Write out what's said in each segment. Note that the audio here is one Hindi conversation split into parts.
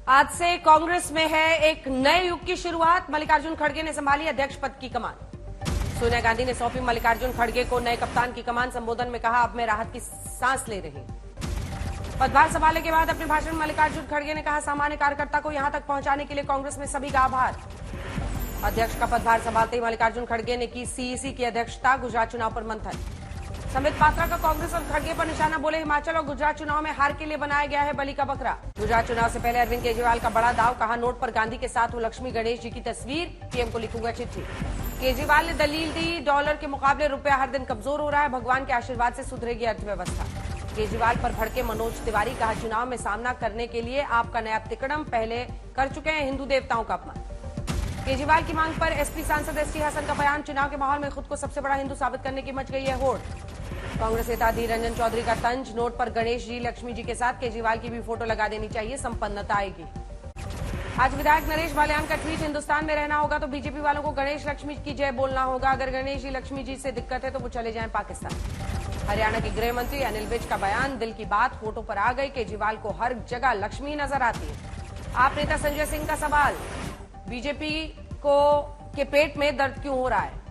आज से कांग्रेस में है एक नए युग की शुरुआत। मल्लिकार्जुन खड़गे ने संभाली अध्यक्ष पद की कमान। सोनिया गांधी ने सौंपी मल्लिकार्जुन खड़गे को नए कप्तान की कमान। संबोधन में कहा, अब मैं राहत की सांस ले रही। पदभार संभालने के बाद अपने भाषण में मल्लिकार्जुन खड़गे ने कहा, सामान्य कार्यकर्ता को यहां तक पहुंचाने के लिए कांग्रेस में सभी का आभार। अध्यक्ष का पदभार संभालते ही मल्लिकार्जुन खड़गे ने की सीईसी की अध्यक्षता। गुजरात चुनाव पर मंथन। संबित पात्रा का कांग्रेस और खड़गे पर निशाना। बोले, हिमाचल और गुजरात चुनाव में हार के लिए बनाया गया है बलि का बकरा। गुजरात चुनाव से पहले अरविंद केजरीवाल का बड़ा दाव। कहा, नोट पर गांधी के साथ हो लक्ष्मी गणेश जी की तस्वीर। पीएम को लिखूंगा चिट्ठी। केजरीवाल ने दलील दी, डॉलर के मुकाबले रुपया हर दिन कमजोर हो रहा है। भगवान के आशीर्वाद से सुधरेगी अर्थव्यवस्था। केजरीवाल पर भड़के मनोज तिवारी। कहा, चुनाव में सामना करने के लिए आपका नया तिकड़म पहले कर चुके हैं हिंदू देवताओं का अपमान। केजरीवाल की मांग पर एसपी सांसद एसटी हसन का बयान। चुनाव के माहौल में खुद को सबसे बड़ा हिंदू साबित करने की मच गई है होड़। कांग्रेस नेता अधीर रंजन चौधरी का तंज। नोट पर गणेश जी लक्ष्मी जी के साथ केजरीवाल की भी फोटो लगा देनी चाहिए, संपन्नता आएगी। आज विधायक नरेश बालियान का ट्वीट। हिंदुस्तान में रहना होगा तो बीजेपी वालों को गणेश लक्ष्मी की जय बोलना होगा। अगर गणेश जी लक्ष्मी जी से दिक्कत है तो वो चले जाएं पाकिस्तान। हरियाणा के गृह मंत्री अनिल विज का बयान। दिल की बात फोटो पर आ गई। केजरीवाल को हर जगह लक्ष्मी नजर आती है। आप नेता संजय सिंह का सवाल, बीजेपी के पेट में दर्द क्यों हो रहा है।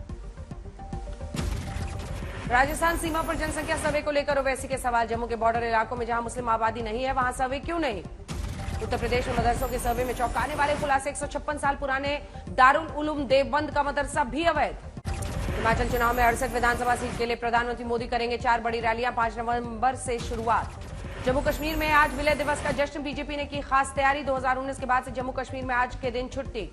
राजस्थान सीमा पर जनसंख्या सर्वे को लेकर ओवैसी के सवाल। जम्मू के बॉर्डर इलाकों में जहां मुस्लिम आबादी नहीं है वहां सर्वे क्यों नहीं। उत्तर प्रदेश में मदरसों के सर्वे में चौंकाने वाले खुलासे। 156 साल पुराने दारुल उलूम देवबंद का मदरसा भी अवैध। हिमाचल चुनाव में 68 विधानसभा सीट के लिए प्रधानमंत्री मोदी करेंगे 4 बड़ी रैलियां। 5 नवंबर से शुरुआत। जम्मू कश्मीर में आज विलय दिवस का जश्न। बीजेपी ने की खास तैयारी। 2019 के बाद से जम्मू कश्मीर में आज के दिन छुट्टी।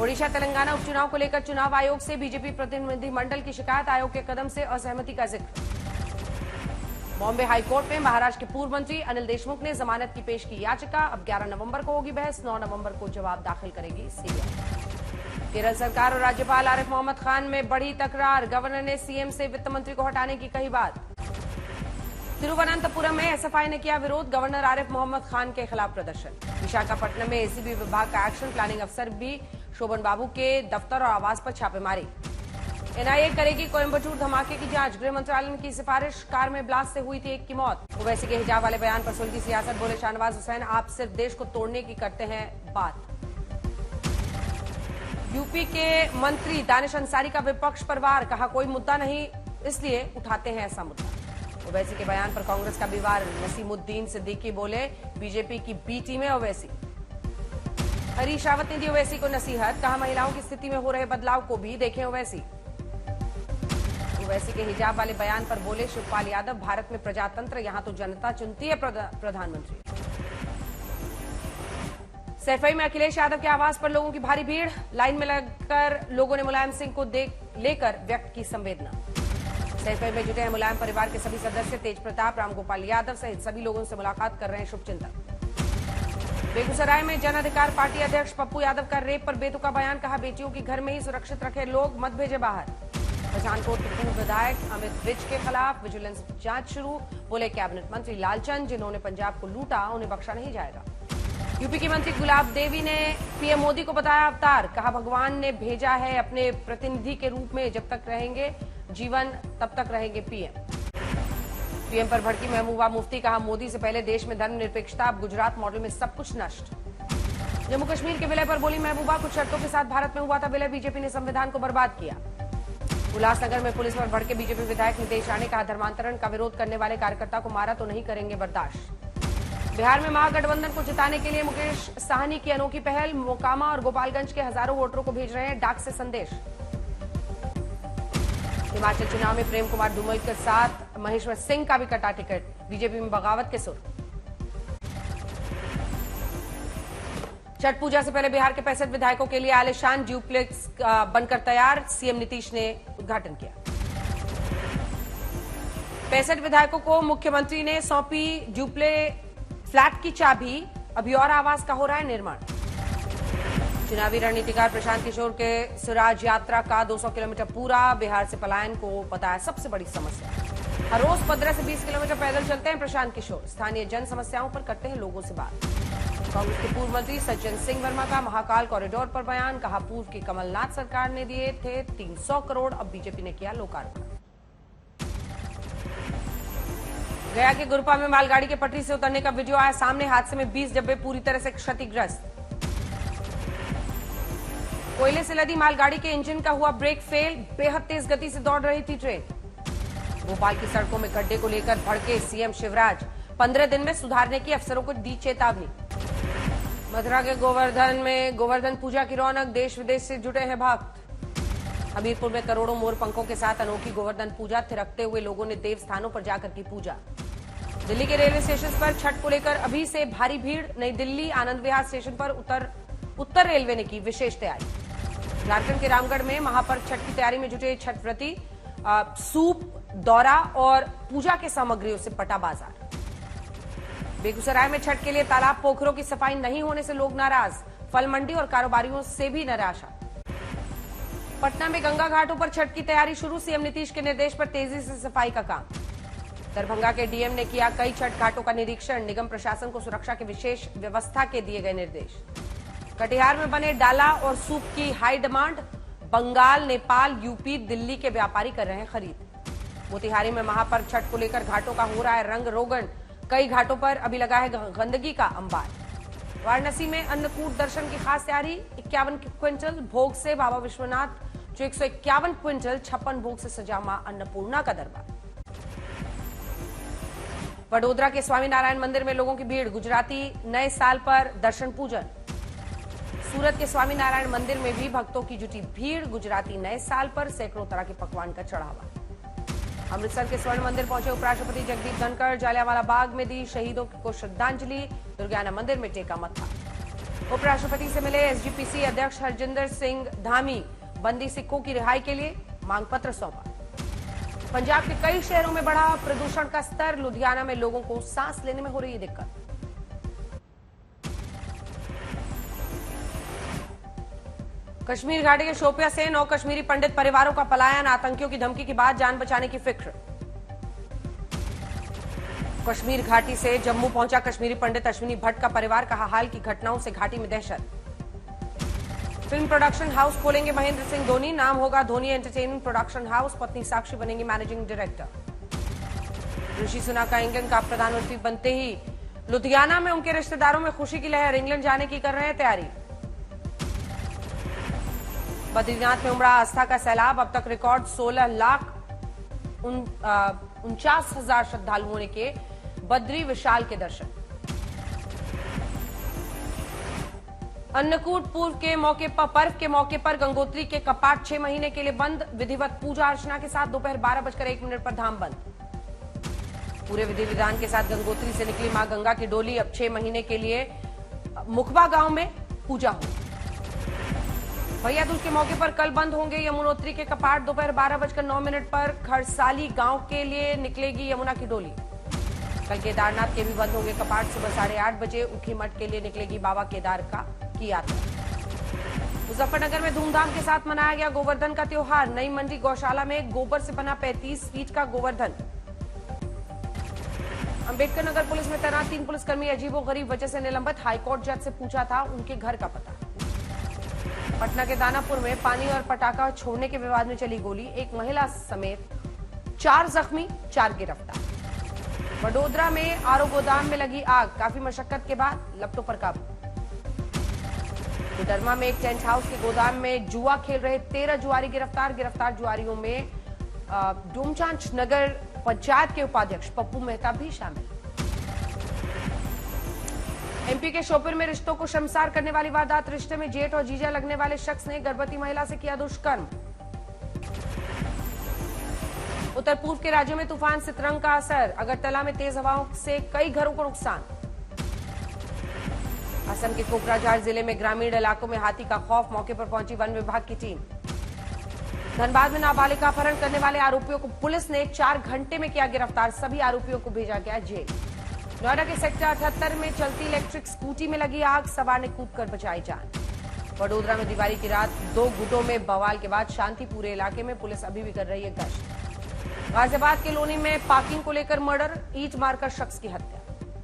ओडिशा तेलंगाना उपचुनाव को लेकर चुनाव आयोग से बीजेपी प्रतिनिधिमंडल की शिकायत। आयोग के कदम से असहमति का जिक्र। बॉम्बे हाईकोर्ट में महाराष्ट्र के पूर्व मंत्री अनिल देशमुख ने जमानत की पेश की याचिका। अब 11 नवंबर को होगी बहस। 9 नवंबर को जवाब दाखिल करेगी सीबीआई। केरल सरकार और राज्यपाल आरिफ मोहम्मद खान में बढ़ी तकरार। गवर्नर ने सीएम से वित्त मंत्री को हटाने की कही बात। तिरुवनंतपुरम में एसएफआई ने किया विरोध। गवर्नर आरिफ मोहम्मद खान के खिलाफ प्रदर्शन। विशाखापट्टनम में एसीबी विभाग का एक्शन। प्लानिंग अफसर भी शोभन बाबू के दफ्तर और आवास पर छापेमारी। एनआईए करेगी कोयम्बटूर धमाके की जांच। गृह मंत्रालय की सिफारिश। कार में ब्लास्ट से हुई थी एक की मौत। ओवैसी के हिजाब वाले बयान पर सुलझी सियासत। बोले शाहनवाज हुसैन, आप सिर्फ देश को तोड़ने की करते हैं बात। यूपी के मंत्री दानिश अंसारी का विपक्ष पर वार। कहा, कोई मुद्दा नहीं इसलिए उठाते हैं ऐसा मुद्दा। ओवैसी के बयान पर कांग्रेस का भी वार। नसीमुद्दीन सिद्दीकी बोले, बीजेपी की बी टीम है ओवैसी। हरीश रावत ने दी ओवैसी को नसीहत। कहा, महिलाओं की स्थिति में हो रहे बदलाव को भी देखें ओवैसी। ओवैसी के हिजाब वाले बयान पर बोले शिवपाल यादव, भारत में प्रजातंत्र, यहां तो जनता चुनती है प्रधानमंत्री। सैफई में अखिलेश यादव के आवास पर लोगों की भारी भीड़। लाइन में लगकर लोगों ने मुलायम सिंह को लेकर व्यक्त की संवेदना। सैफई में जुटे हैं मुलायम परिवार के सभी सदस्य। तेज प्रताप, रामगोपाल यादव सहित सभी लोगों से मुलाकात कर रहे हैं शुभचिंतक। बेगूसराय में जन अधिकार पार्टी अध्यक्ष पप्पू यादव का रेप पर बेतुका बयान। कहा, बेटियों की घर में ही सुरक्षित रखे लोग, मत भेजे बाहर। पठानकोट के पूर्व विधायक अमित विज के खिलाफ विजिलेंस जांच शुरू। बोले, कैबिनेट मंत्री लालचंद, जिन्होंने पंजाब को लूटा उन्हें बख्शा नहीं जाएगा। यूपी की मंत्री गुलाब देवी ने पीएम मोदी को बताया अवतार। कहा, भगवान ने भेजा है अपने प्रतिनिधि के रूप में। जब तक रहेंगे जीवन तब तक रहेंगे पीएम। पीएम पर भड़की महबूबा मुफ्ती। कहा, मोदी से पहले देश में धर्मनिरपेक्षता, अब गुजरात मॉडल में सब कुछ नष्ट। जम्मू कश्मीर के विलय पर बोली महबूबा, कुछ शर्तों के साथ भारत में हुआ था विलय, बीजेपी ने संविधान को बर्बाद किया। उल्लासनगर में पुलिस पर भड़के बीजेपी विधायक नितेश राणे। कहा, धर्मांतरण का विरोध करने वाले कार्यकर्ता को मारा तो नहीं करेंगे बर्दाश्त। बिहार में महागठबंधन को जिताने के लिए मुकेश साहनी की अनोखी पहल। मोकामा और गोपालगंज के हजारों वोटरों को भेज रहे हैं डाक से संदेश। हिमाचल चुनाव में प्रेम कुमार धूमल के साथ महेश्वर सिंह का भी कटा टिकट। बीजेपी में बगावत के सुर। छठ पूजा से पहले बिहार के 65 विधायकों के लिए आलिशान ड्यूप्लेक्स बनकर तैयार। सीएम नीतीश ने उद्घाटन किया। 65 विधायकों को मुख्यमंत्री ने सौंपी ड्यूप्ले फ्लैट की चाबी। अभी और आवास का हो रहा है निर्माण। चुनावी रणनीतिकार प्रशांत किशोर के स्वराज यात्रा का 200 किलोमीटर पूरा। बिहार से पलायन को बताया सबसे बड़ी समस्या। हर रोज 15 से 20 किलोमीटर पैदल चलते हैं प्रशांत किशोर। स्थानीय जन समस्याओं पर करते हैं लोगों से बात। कांग्रेस के पूर्व मंत्री सज्जन सिंह वर्मा का महाकाल कॉरिडोर पर बयान। कहा, पूर्व की कमलनाथ सरकार ने दिए थे 300 करोड़, अब बीजेपी ने किया लोकार्पण। गया के गुरपा में मालगाड़ी के पटरी से उतरने का वीडियो आया सामने। हादसे में 20 डब्बे पूरी तरह से क्षतिग्रस्त। कोयले से लदी मालगाड़ी के इंजन का हुआ ब्रेक फेल। बेहद तेज गति से दौड़ रही थी ट्रेन। भोपाल की सड़कों में गड्ढे को लेकर भड़के सीएम शिवराज। 15 दिन में सुधारने की अफसरों को दी चेतावनी। मथुरा के गोवर्धन में गोवर्धन पूजा की रौनक। देश विदेश से जुटे हैं भक्त। हमीरपुर में करोड़ों मोर पंखों के साथ अनोखी गोवर्धन पूजा। थिरकते हुए लोगों ने देव स्थानों पर जाकर की पूजा। दिल्ली के रेलवे स्टेशन पर छठ को लेकर अभी से भारी भीड़। नई दिल्ली आनंद विहार स्टेशन पर उत्तर रेलवे ने की विशेष तैयारी। झारखंड के रामगढ़ में महापर्व छठ की तैयारी में जुटे छठ व्रती। सूप, दौरा और पूजा के सामग्रियों से पटा बाजार। बेगूसराय में छठ के लिए तालाब पोखरों की सफाई नहीं होने से लोग नाराज। फल मंडी और कारोबारियों से भी निराशा। पटना में गंगा घाटों पर छठ की तैयारी शुरू। सीएम नीतीश के निर्देश पर तेजी से सफाई का काम। दरभंगा के डीएम ने किया कई छठ घाटों का निरीक्षण। निगम प्रशासन को सुरक्षा के विशेष व्यवस्था के दिए गए निर्देश। कटिहार में बने डाला और सूप की high demand. Bengal, Nepal, UP, Delhi के व्यापारी कर रहे हैं खरीद। मोतिहारी में महापर्व छठ को लेकर घाटों का हो रहा है रंग रोगन। कई घाटों पर अभी लगा है गंदगी का अंबार। वाराणसी में अन्नकूट दर्शन की खास तैयारी। 51 क्विंटल भोग से बाबा विश्वनाथ, जो 151 क्विंटल 56 भोग से सजा मां अन्नपूर्णा का दरबार। वडोदरा के स्वामीनारायण मंदिर में लोगों की भीड़। गुजराती नए साल पर दर्शन पूजन। सूरत के स्वामीनारायण मंदिर में भी भक्तों की जुटी भीड़। गुजराती नए साल पर सैकड़ों तरह के पकवान का चढ़ावा। अमृतसर के स्वर्ण मंदिर पहुंचे उपराष्ट्रपति जगदीप धनखड़। जालियांवाला बाग में दी शहीदों को श्रद्धांजलि। दुर्गाना मंदिर में टेका मत्था। उपराष्ट्रपति से मिले एसजीपीसी अध्यक्ष हरजिंदर सिंह धामी। बंदी सिखों की रिहाई के लिए मांग पत्र सौंपा। पंजाब के कई शहरों में बढ़ा प्रदूषण का स्तर। लुधियाना में लोगों को सांस लेने में हो रही है दिक्कत। कश्मीर घाटी के शोपिया से 9 कश्मीरी पंडित परिवारों का पलायन। आतंकियों की धमकी के बाद जान बचाने की फिक्र। कश्मीर घाटी से जम्मू पहुंचा कश्मीरी पंडित अश्विनी भट्ट का परिवार। कहा हाल की घटनाओं से घाटी में दहशत। फिल्म प्रोडक्शन हाउस खोलेंगे महेंद्र सिंह धोनी। नाम होगा धोनी एंटरटेनमेंट प्रोडक्शन हाउस। पत्नी साक्षी बनेंगी मैनेजिंग डायरेक्टर। ऋषि सुनक का इंग्लैंड का प्रधानमंत्री बनते ही लुधियाना में उनके रिश्तेदारों में खुशी की लहर। इंग्लैंड जाने की कर रहे हैं तैयारी। बद्रीनाथ में उमड़ा आस्था का सैलाब। अब तक रिकॉर्ड 16,49,000 श्रद्धालुओं ने किए बद्री विशाल के दर्शन। अन्नकूट पर्व के मौके पर गंगोत्री के कपाट 6 महीने के लिए बंद। विधिवत पूजा अर्चना के साथ दोपहर 12:01 पर धाम बंद। पूरे विधि विधान के साथ गंगोत्री से निकली मां गंगा की डोली। अब 6 महीने के लिए मुखबा गांव में पूजा हो। भैया दूज के मौके पर कल बंद होंगे यमुनोत्री के कपाट। दोपहर 12:09 पर खरसाली गांव के लिए निकलेगी यमुना की डोली। कल केदारनाथ के भी बंद होंगे कपाट। सुबह 8:30 बजे उखी मठ के लिए निकलेगी बाबा केदार की यात्रा। मुजफ्फरनगर में धूमधाम के साथ मनाया गया गोवर्धन का त्योहार। नई मंडी गौशाला में गोबर से बना 35 फीट का गोवर्धन। अंबेडकर नगर पुलिस में तैनात 3 पुलिसकर्मी अजीबोगरीब वजह से निलंबित। हाईकोर्ट जज से पूछा था उनके घर का पता। पटना के दानापुर में पानी और पटाखा छोड़ने के विवाद में चली गोली। एक महिला समेत 4 जख्मी, 4 गिरफ्तार। वडोदरा में आरओ गोदाम में लगी आग। काफी मशक्कत के बाद लपटों पर काबू। कोडरमा में एक टेंट हाउस के गोदाम में जुआ खेल रहे 13 जुआरी गिरफ्तार। गिरफ्तार जुआरियों में डोमचांच नगर पंचायत के उपाध्यक्ष पप्पू मेहता भी शामिल। एमपी के शोपिर में रिश्तों को शर्मसार करने वाली वारदात। रिश्ते में जेठ और जीजा लगने वाले शख्स ने गर्भवती महिला से किया दुष्कर्म। उत्तर पूर्व के राज्यों में तूफान सितरंग का असर। अगरतला में तेज हवाओं से कई घरों को नुकसान। असम के कोकराझार जिले में ग्रामीण इलाकों में हाथी का खौफ। मौके पर पहुंची वन विभाग की टीम। धनबाद में नाबालिग का अपहरण करने वाले आरोपियों को पुलिस ने 4 घंटे में किया गिरफ्तार। सभी आरोपियों को भेजा गया जेल। नोएडा के सेक्टर 78 में चलती इलेक्ट्रिक स्कूटी में लगी आग। सवार ने कूदकर बचाई जान। वडोदरा में दिवाली की रात 2 गुटों में बवाल के बाद शांति। पूरे इलाके में पुलिस अभी भी कर रही है गश्त। गाजियाबाद के लोनी में पार्किंग को लेकर मर्डर। ईंट मारकर शख्स की हत्या।